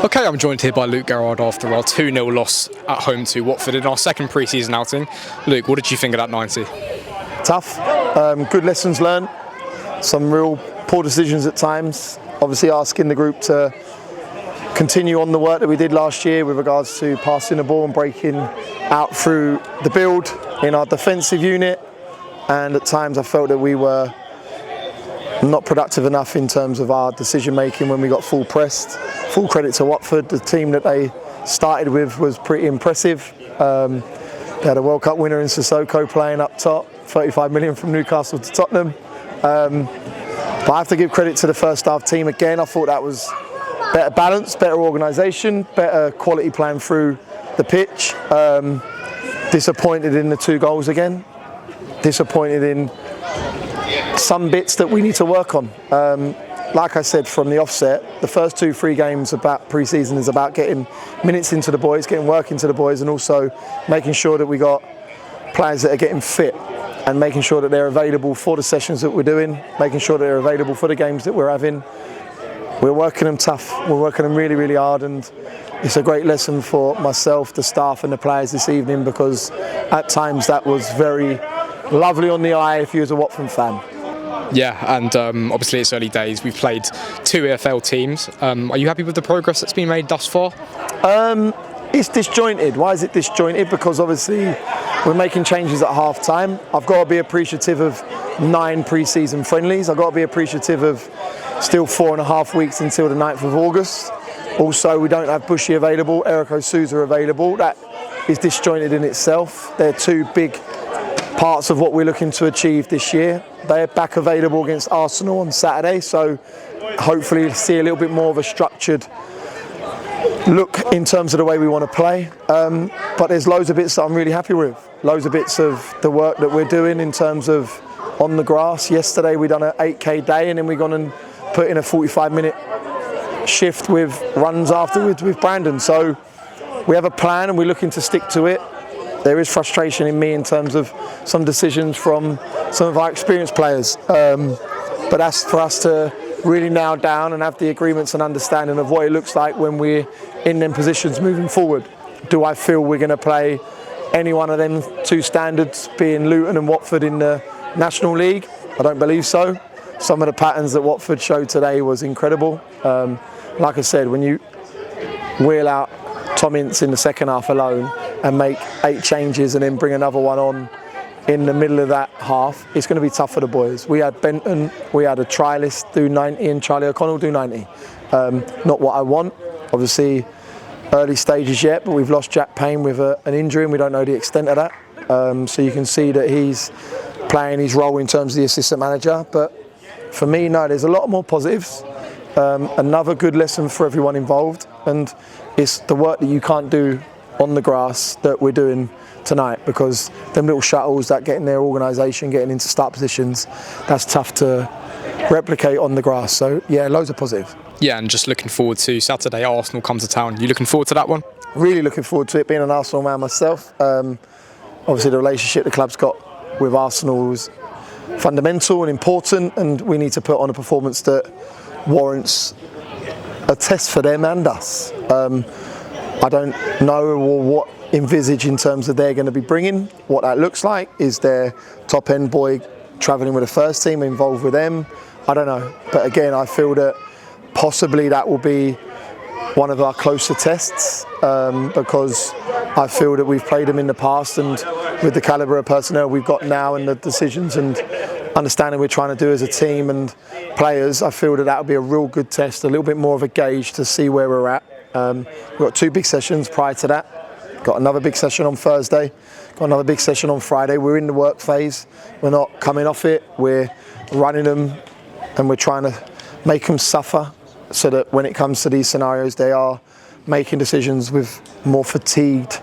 Okay, I'm joined here by Luke Garrard after our 2-0 loss at home to Watford in our second pre-season outing. Luke, what did you think of that 90? Tough, good lessons learned, some real poor decisions at times. Obviously asking the group to continue on the work that we did last year with regards to passing the ball and breaking out through the build in our defensive unit. And at times I felt that we were not productive enough in terms of our decision making when we got full pressed. Full credit to Watford, the team that they started with was pretty impressive. They had a World Cup winner in Sissoko playing up top, 35 million from Newcastle to Tottenham. But I have to give credit to the first half team again. I thought that was better balance, better organisation, better quality playing through the pitch. Disappointed in the 2 goals again. Disappointed in some bits that we need to work on. Like I said from the offset, the first 2-3 games about pre-season is about getting minutes into the boys, getting work into the boys, and also making sure that we got players that are getting fit and making sure that they're available for the sessions that we're doing, making sure that they're available for the games that we're having. We're working them tough, we're working them really, really hard, and it's a great lesson for myself, the staff and the players this evening, because at times that was very lovely on the eye if you was a Watford fan. Yeah, and obviously it's early days. We've played 2 EFL teams. Are you happy with the progress that's been made thus far? It's disjointed. Why is it disjointed? Because obviously we're making changes at half time. I've got to be appreciative of 9 pre-season friendlies. I've got to be appreciative of still 4.5 weeks until the 9th of August. Also, we don't have Bushy available, Eriko Souza available. That is disjointed in itself. They're 2 big parts of what we're looking to achieve this year. They're back available against Arsenal on Saturday, so hopefully see a little bit more of a structured look in terms of the way we want to play. But there's loads of bits that I'm really happy with. Loads of bits of the work that we're doing in terms of on the grass. Yesterday we done an 8K day, and then we gone and put in a 45-minute shift with runs afterwards with Brandon. So we have a plan and we're looking to stick to it. There is frustration in me in terms of some decisions from some of our experienced players. But that's for us to really nail down and have the agreements and understanding of what it looks like when we're in them positions moving forward. Do I feel we're going to play any one of them 2 standards, being Luton and Watford in the National League? I don't believe so. Some of the patterns that Watford showed today was incredible. Like I said, when you wheel out Tom Ince in the second half alone and make 8 changes and then bring another one on in the middle of that half, it's going to be tough for the boys. We had Benton, we had a trialist do 90 and Charlie O'Connell do 90. Not what I want, obviously early stages yet, but we've lost Jack Payne with an injury and we don't know the extent of that. So you can see that he's playing his role in terms of the assistant manager. But for me, no, there's a lot more positives. Another good lesson for everyone involved, and it's the work that you can't do on the grass that we're doing tonight, because them little shuttles that get in their organisation, getting into start positions, that's tough to replicate on the grass. So yeah, loads of positives. Yeah, and just looking forward to Saturday, Arsenal come to town. You looking forward to that one? Really looking forward to it, being an Arsenal man myself. Obviously the relationship the club's got with Arsenal is fundamental and important, and we need to put on a performance that warrants a test for them and us. I don't know what envisage in terms of they're going to be bringing, what that looks like. Is their top end boy travelling with the first team, involved with them? I don't know. But again, I feel that possibly that will be one of our closer tests, because I feel that we've played them in the past, and with the calibre of personnel we've got now and the decisions and understanding we're trying to do as a team and players, I feel that that'll be a real good test, a little bit more of a gauge to see where we're at. We've got 2 big sessions prior to that. Got another big session on Thursday. Got another big session on Friday. We're in the work phase. We're not coming off it. We're running them, and we're trying to make them suffer so that when it comes to these scenarios, they are making decisions with more fatigued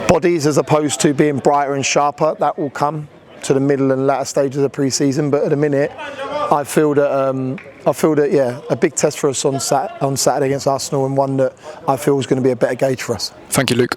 bodies as opposed to being brighter and sharper. That will come to the middle and latter stages of pre-season, but at the minute I feel that yeah, a big test for us on Saturday against Arsenal, and one that I feel is going to be a better gauge for us. Thank you, Luke.